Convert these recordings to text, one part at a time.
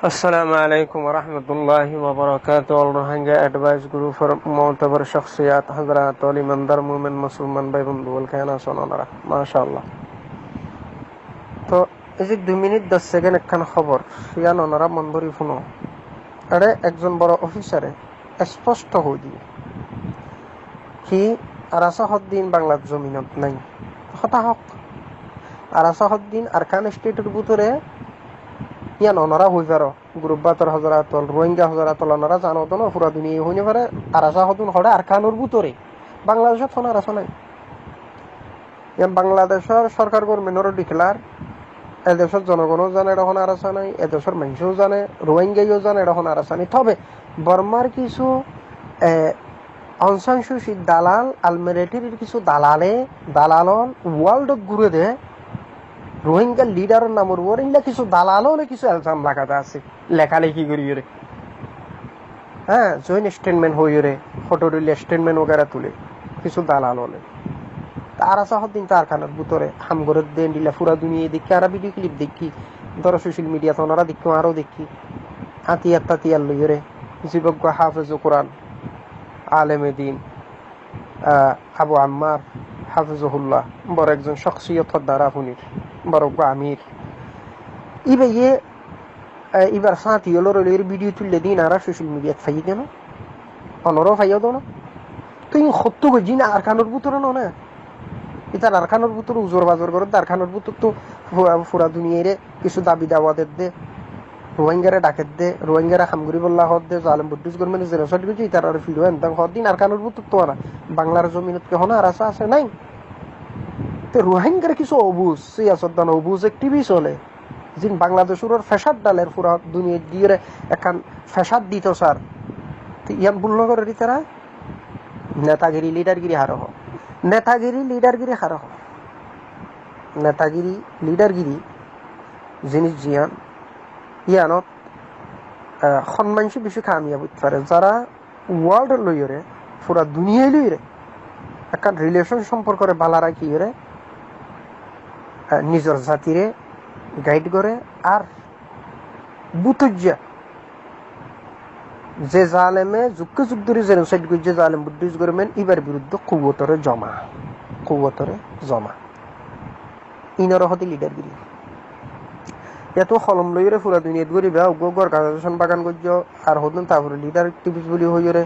السلام عليكم ورحمة الله وبركاته. الروهينجا أدفايس جروب فور معتبر شخصيات حضرات ولمن درم من مسلمان بيبن دول كينا سنونرا ما شاء الله. তো এই যে 2 মিনিট 10 সেকেন্ড একখান খবর সিয়ান ওনারা মন্দরি ফোনো আরে একজন বড় অফিসারে স্পষ্ট হয়ে দিয়ে কি আরাসাহদ্দিন বাংলার জমিনত নাই হতা হক আরাসাহদ্দিন আরকান স্টেটের ভিতরে ইয়ান ওনারা হই পারো গ্রুপ বাতর হজরাতল রোহিঙ্গা হজরাতল ওনারা জানো তো না পুরা দুনিয়া হইনে পারে আরাসাহদ্দিন হড়ে আরকানোর ভিতরে বাংলাদেশত ফোন আরাসা নাই ইয়ান বাংলাদেশের সরকার গভর্নমেন্টরও ডিক্লার এদেশের জনগণও জানে এখন আরাসা নাই এদেশের মানুষও জানে রোহিঙ্গাইও জানে এখন আরাসা নাই তবে বর্মার কিছু অনসাংসুসি দালাল আলমেরেটির কিছু দালালন ওয়ার্ল্ডত ঘুরে দে রোহিঙ্গা লিডারের নামের উপর ইন্ডা কিছু দালালও কিছু এলজাম লাগাতে আছে লেখালেখি করি রে হ্যাঁ জয়েন্ট স্টেটমেন্ট হই রে ফটো দিলে স্টেটমেন্ট ওগারা তুলে কিছু দালাল হলে তারা সাহদিন তার খানার ভিতরে হামগরের দেন দিলা পুরা দুনিয়া দেখি আর ভিডিও ক্লিপ দেখি ধরো সোশ্যাল মিডিয়াতে ওনারা দেখি আরও দেখি হাতিয়ার লই রে জীবজ্ঞ হাফেজ কোরআন আলেমে দিন আবু আম্মার হাফিজুল্লাহ বড় একজন শখসিয়ত দ্বারা হুনির বড় আমির এবার সাথী হলো রেলের ভিডিও তুললে দিন আর সোশ্যাল মিডিয়াত ফাই দেন অনরও ফাইয়া দো না তুই সত্য বুঝি না আরখানোর ভিতরে না ইতার আরখানোর ভিতরে উজোর বাজর করে আরখানোর ভিতর তো পুরা দুনিয়ারে কিছু দাবি দাওয়াদের দে রোহিঙ্গারে ডাকের দে রোহিঙ্গারা হামগুড়ি বল্লা হদ দে জালেম বুদ্ধিস গভর্নমেন্ট জেনোসাইড করছে ইতার আর ফিরো এনতাম হদিন আরখানোর ভিতর তো না বাংলার জমিনত কে হনা আর আশা আছে নাই তো রোহিঙ্গার কিছু অবুজ সিয়াসতদান অবুজ একটিভি চলে যিন বাংলাদেশের ফ্যাসাদ ডালের পুরা দুনিয়া দিয়ে এখন ফ্যাসাদ দিত স্যার ইয়ান ভুল করে তারা নেতাগিরি লিডারগিরি হার নেতাগিরি জিনিস জিয়ান ইয়ানত সন্মানসী বেশি কামিয়াব হইতে পারে যারা ওয়ার্ল্ড লইরে পুরা দুনিয়ায় লইরে একটা রিলেশন সম্পর্কে বালা রাখি রে নিজের জাতিরে গাইড করে আর বুতজ্জা যে জালেমে যুগ ধরে জেনোসাইড করছে জালেম বুদ্ধিস গভর্নমেন্ট এবার বিরুদ্ধে কুবতরে জমা ইনর হতে লিডারগিরি এত কলম লইরে পুরা দুনিয়াত গরিবা গর গাছন বাগান করছ আর হতুন তারপরে লিডার অ্যাক্টিভিস্ট বলি হইরে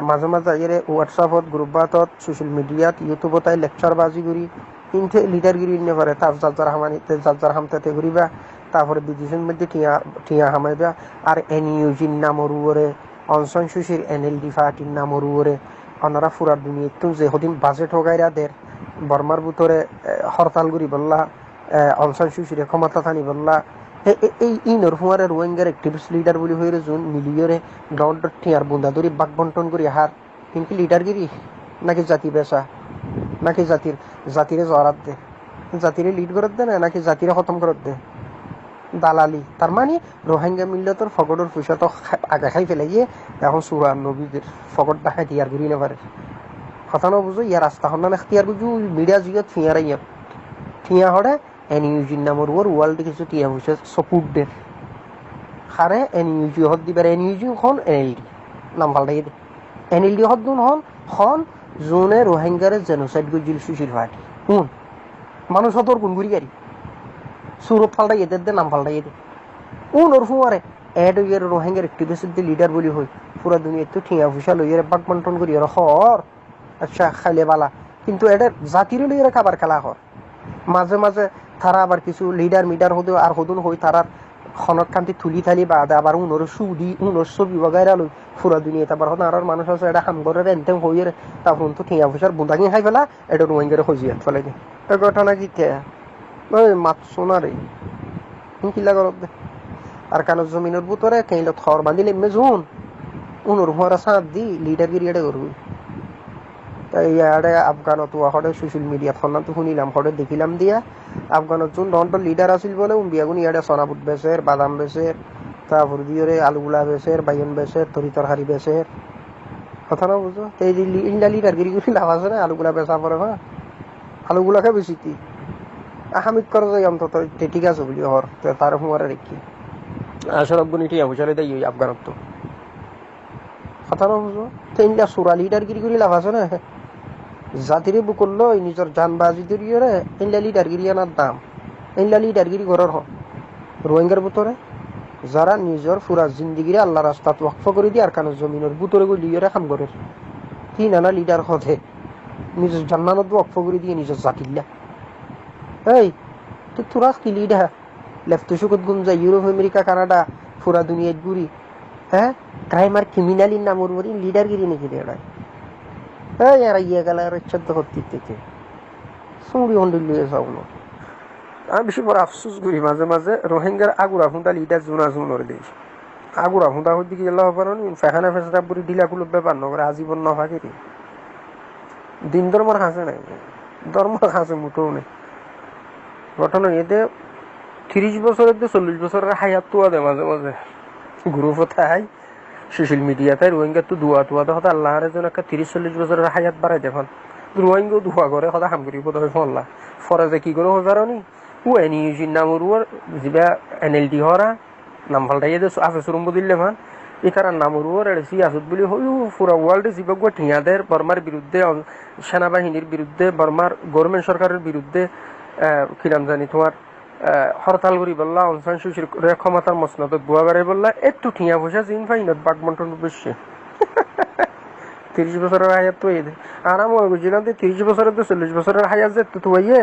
মাঝে আইরে হোয়াটসঅ্যাপত গ্রুপ বাতত সোশ্যাল মিডিয়াত ইউটিউবত লেকচার বাজি করি ইনতে লিডারগিরি ইনে পারে তার যার হামতাতে ঘুরিবা তারপরে বিদেশের মধ্যে টিয়া হামাইবা আর এনইউজির নামর উপরে অনসন সুশীর এনএলডি পার্টির নামর উপরে ওনারা পুরা দুনিয়াত যে হদিন বাজেট হগাইরা দের বর্মার ভিতরে হরতাল করি বললা অনসন সুশীরে ক্ষমতা থানি বললা এই ইনর হুয়ারে রোহিঙ্গার অ্যাক্টিভিস্ট লিডার বলি হয়ে জুন মিলিয়রে গ্রাউন্ডের টিয়ার বুন্দা ধরি বাক বন্টন করি হার কিন্তু লিডারগিরি নাকি জাতি বেসা নাকি জাতিরে জরাত দে জাতিরে লিড করত দে না নাকি জাতিরে খতম করত দে দালালি তার মানে রোহিঙ্গা মিল্লতর ফকটের পয়সা তো আগে খাই ফেলাইয়ে এখন সুরান নবীদের ফকট দেখায় টিয়ার করি না পারে কথা না বুঝো ইয়ার রাস্তা হন্না এখতিয়ার বুঝু মিডিয়া যুগত ঠিয়া হড়ে এনইউজির নামের উপর ওয়ার্ল্ডে কিছু টিয়া পয়সা সপোর্ট দে হারে এনইউজি হদ দিবার এনইউজি হন এনএলডি নাম পাল্টাই দে এনএলডি হদ দুন হন জোনে রোহিঙ্গারে জেনোসাইড করছিল সুশীল পার্টি মানুষ হতর গুনগুড়ি গাড়ি সুরত পাল্টাই এদের নাম পাল্টাই দে ওর ফুয়ারে এড হইয়ার রোহিঙ্গার অ্যাক্টিভিস্ট লিডার বলি হই পুরা দুনিয়া তো ঠিয়া পয়সা লইয়ারে বাক বন্টন করি হর আচ্ছা খাইলে বালা কিন্তু এটা জাতিরে লইয়ারে খাবার খেলা হর মাঝে তারা আবার কিছু লিডার হতে আর হদুন হই তারার খনকান্তি তুলি থালি বাদে আবার উনোর সুদি উনোর ছবি বগাইরা লই পুরা দুনিয়া তারপর হন আর মানুষ আছে এটা হাম করে এনতেম হইয়ের তারপর তো ঠিয়া পয়সার বুঁদাকি খাই ফেলা এটা রোহিঙ্গারে হজিয়াত ফেলাই দে ঘটনা কি মাত শোনারে কিলা করত দে আর কানো জমিনের ভিতরে কেইল থর বাঁধিলে মেজুন উনোর হুয়ারা সাঁত দি লিডারগিরি এটা করবি তাই ইয়ারে আফগানত হরে সোশ্যাল মিডিয়াত খন্না তো শুনিলাম হরে দেখিলাম দিয়া আফগানত যোন দন্টর লিডার আছিল বলে বিয়াগুন ইয়ারে সোনাপুট বেচের বাদাম বেচের তারপর দিয়ে আলুগুলা বেচের বাইন বেচের তরি তরকারি বেচের কথা না বুঝো এই ইন্ডা লিডারগিরি করে লাভ আছে না আলুগুলা বেচা পরে হ্যাঁ আলুগুলাকে বেশি হামিদ করে যাই অন্তত ঠিক আছে বলি হর তার হুমারে রেখি আসলে বুনিটি আবুশালে দেই ওই আফগানত কথা না বুঝো তিনটা সুরা লিডারগিরি করে লাভ আছে না জাতিরে বুকল্লো নিজের জানবাজি দিয়ে রে ইনলা লিডারগিরি আনার দাম ইনলা লিডারগিরি করার রোহিঙ্গার ভিতরে যারা নিজের পুরা জিন্দিগিরে আল্লাহ রাস্তাত ওয়াকফ করে দিয়ে আর কানো জমিনের ভিতরে গিয়ে লিয়ে কাম করে কি নানা লিডার হতে নিজের জান্নাত ওয়াকফ করে দিয়ে নিজের জাতিল্লা এই তুই তোরা কি লিডার লেফট সুকত গুম যায় ইউরোপ আমেরিকা কানাডা পুরা দুনিয়াত ঘুরি হ্যাঁ ক্রাইম আর ক্রিমিনালির নাম ওর লিডারগিরি নাকি রে এই আর ইয়ে গেল আর ইচ্ছা করতে থেকে সুড়ি হন্ডিল লিয়ে যাবো আমি বেশি বড় আফসোস করি মাঝে মাঝে রোহিঙ্গার আগুরা ফুঁদা লিডার জোনা জোনর দেশ আগুরা ফুঁদা হইতে কি গেল পারো নি ফেহানা ফেসরা পুরি ডিলাগুলো ব্যাপার নগরে আজীবন নভাগে রে দিন ধর্মর হাসে নাই ধর্মর হাসে মুঠো নেই ঘটনা এতে 30 বছরের 40 বছরের হায়াত তো আদে মাঝে মাঝে গ্রুপ থাই সোশ্যাল মিডিয়াতে রোহিঙ্গা তো দুয়া টুয়াতে হয়তো আল্লাহর জন্য একটা 30-40 বছরের হায়াত বাড়াই দেখুন রোহিঙ্গাও দুয়া করে হয়তো হাম করি বোধ হয় ফল্লা ফরে যে কি করে হয়ে পারো নি ও এনিউজির নামর ওর যা এনএলডি হরা নাম ফাল্টাইয়ে দে আফে সুরম্ব দিলে মান এটার নামর ওর এসি আসুদ বলি হইও পুরা ওয়ার্ল্ডে জীবক ঠিয়াদের বর্মার বিরুদ্ধে সেনাবাহিনীর বিরুদ্ধে বর্মার গভর্নমেন্ট সরকারের বিরুদ্ধে কি নাম জানি তোমার হরতাল করি বললা অনসান সুশীল ক্ষমতার মসনদত বুয়া বেড়াই বললা একটু ঠিয়া বসে জিন ফাইনত বাগমন্টন বেশি 30 বছরের হায়াত তো এই আর আমি বুঝলাম যে 30 বছরের 40 বছরের হায়াত যে তো হইয়ে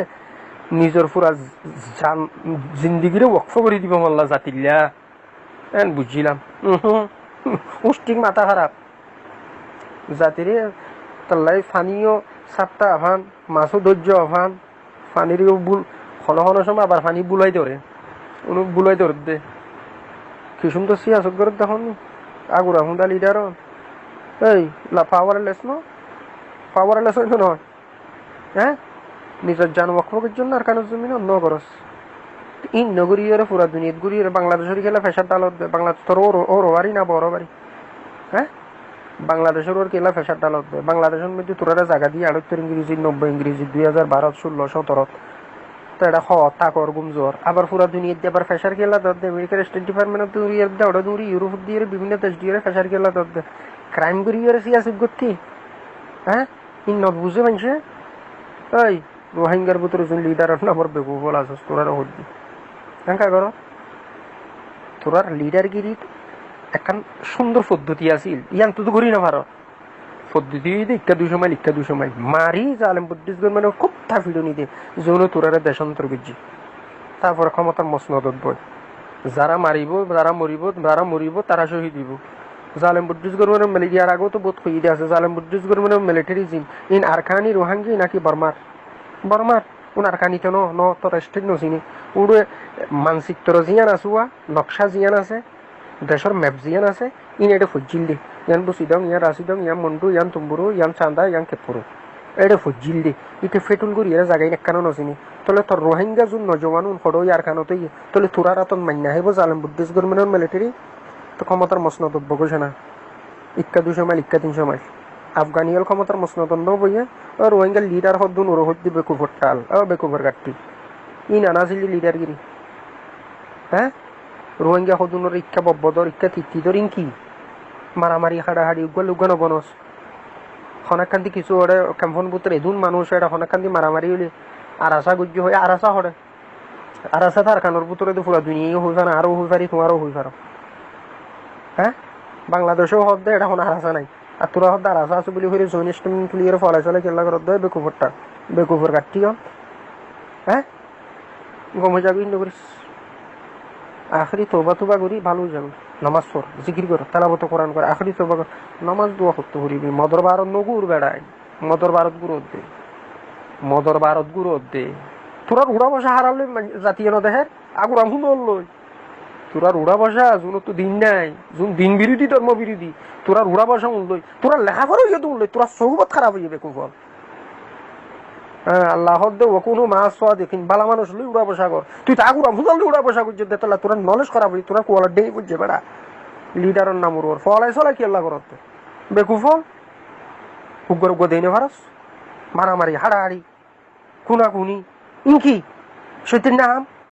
নিজের পুরা জিন্দিগিরে ওয়াকফ করে দিব মাল্লা জাতিল্লা এন বুঝছিলাম উষ্টিক মাথা খারাপ জাতিরে তাল্লাই ফানিও সাতটা আভান মাছও ধৈর্য আভান ফানিরও ভুল হন হন সময় আবার ফানি বুলাই ধরে উনি বুলাই ধর দে কি সুন্দর সিয়াসত করে দেখুন আগুরা হুঁদা লিডার এই পাওয়ারলেস পাওয়ারলেস নয় হ্যাঁ নিজের জান ওয়াকফের জন্য আর কারোর জমিন অন্য খরচ ইন নগরীয় পুরা দুনিয়াত ঘুরিয়ে বাংলাদেশের খেলা ফেসার ডালত দেয় বাংলাদেশ তোর ওর বাড়ি না বড় বাড়ি হ্যাঁ বাংলাদেশের ওর কেলা ফেসার ডালত দেয় বাংলাদেশের মধ্যে তোরা জায়গা দিয়ে 78 ইংরেজি 90 ইংরেজি 2012 16 17 তো এটা তাকর গুমজোর আবার পুরা দুনিয়াত দিয়ে আবার ফেসার খেলা দর দেয় আমেরিকার স্টেট ডিপার্টমেন্ট দুরিয়ার দেয় ওটা দুরি ইউরোপ দিয়ে বিভিন্ন দেশ দিয়ে ফেসার খেলা দর দেয় ক্রাইম করিয়ে সিয়াসিব করতে হ্যাঁ ইন নট বুঝে মানছে এই রোহিঙ্গার ভিতরে যোন লিডারের নামর বেকুফল আছিস তোরার হদ্দি হ্যাঁ কর তোরার লিডারগিরি একখান সুন্দর পদ্ধতি আছিল ইয়ান তো করি না ভারত পদ্ধতি ইক্কা 200 মাইল ইক্কা 200 মাইল মারি জালেম বুদ্ধিস্ট মানে খুব ঠাফিডো নিতে যৌন তোরারে দেশান্তর বুঝছি তারপরে ক্ষমতার মসনদত বই যারা মারিব যারা মরিব তারা শহীদ দিব জালেম বুদ্ধিস্ট গভর্নমেন্ট মিলিটারির আগেও তো বোধ হয়ে আছে জালেম বুদ্ধিস্ট গভর্নমেন্ট মিলিটারি জিন ইন আরখানি রোহাঙ্গি নাকি বর্মার উনার কানি তো ন তোর স্টেট নচিনি উড়ে মানচিত্র জিয়ান আছোয়া নকশা জিয়ান আছে দেশের ম্যাপ জিয়ান আছে ইন এটা ফজিল দি ইয়ান বসিদং ইয়ান রাশিদং ইয়ান মন্ডু ইয়ান তুম্বুরু ইয়ান চান্দা ইয়ান কেপুরু এটা ফজিল দি ইতে ফেটুল করি এরা জায়গায় একখানো নচিনি তাহলে তোর রোহিঙ্গা যোন নজওয়ান হড়ো ইয়ার খানতেই তাহলে তোরার আতন মান্যা হইব জালেম বুদ্ধিস্ট গভর্নমেন্ট মিলিটারি তো ক্ষমতার মসনদত বগছে না ইক্কা 200 মাইল ইক্কা 300 মাইল আফগানিয়াল ক্ষমতার মসনদন বইয়ে রোহিঙ্গার লিডার হদ্দুন ওর হদ্দি বেকুফর টাল বেকুফর গাঠি ই নানাছিল লিডারগিরি হ্যাঁ রোহিঙ্গা হদ্দুনের ইচ্ছা বব্বদর ইচ্ছা তিত্তিদর ইনকি মারামারি হাড়াহাড়ি উগাল উগানো বনস হনাকান্দি কিছু ওরে ক্যাম্পন বুতরে এদুন মানুষ এটা হনাকান্দি মারামারি হলে আরাসা গুজ্জ হয় আরাসা হরে আরাসা তার কানোর বুতরে তো পুরা দুনিয়াও হই পারে আরও হই পারি তোমারও হই পারো হ্যাঁ বাংলাদেশেও হদ দেয় এটা কোনো আরাসা নাই আর তোরা হদ আরাসা আছে বলে হয়ে জৈন স্টেমিং ক্লিয়ার ফলে চলে কেলা করত দেয় বেকুফর কাটটি হ্যাঁ গমে যাবি ইন্দ করিস আখরি তোবা করি ভালো যাবে নামাজ পড় জিকির কর তালাবত কোরআন করে আখরি তোবা কর নামাজ দোয়া করতে করিবি মদর ভারত নগুর বেড়ায় মদর ভারত গুরুত দে তোরা উড়া বসা হারালে জাতীয় নদেহের আগুর আমি লই তোরা উড়া বসা যোন তো দিন নাই যোন দিন বিরোধী ধর্ম বিরোধী তোরা উড়া বসা উনলই তোরা লেখাপড়া হইয়া তো উনলই তোরা সৌবত খারাপ হয়ে যাবে কুফল আল্লাহ দে ও কোনো মাছ দেখিন বালা মানুষ লই উড়া বসা কর তুই তো আগুর আমি উড়া বসা করছে দেতলা তোরা নলেজ খারাপ হই তোরা কোয়ালা ডে বুঝছে বেড়া লিডারের নাম ওর ফলাই চলাই কি আল্লাহ করতে বেকুফল উগ্র দেই নে ভারস মারামারি হাড়াহাড়ি খুনাখুনি ইনকি সত্যির নাম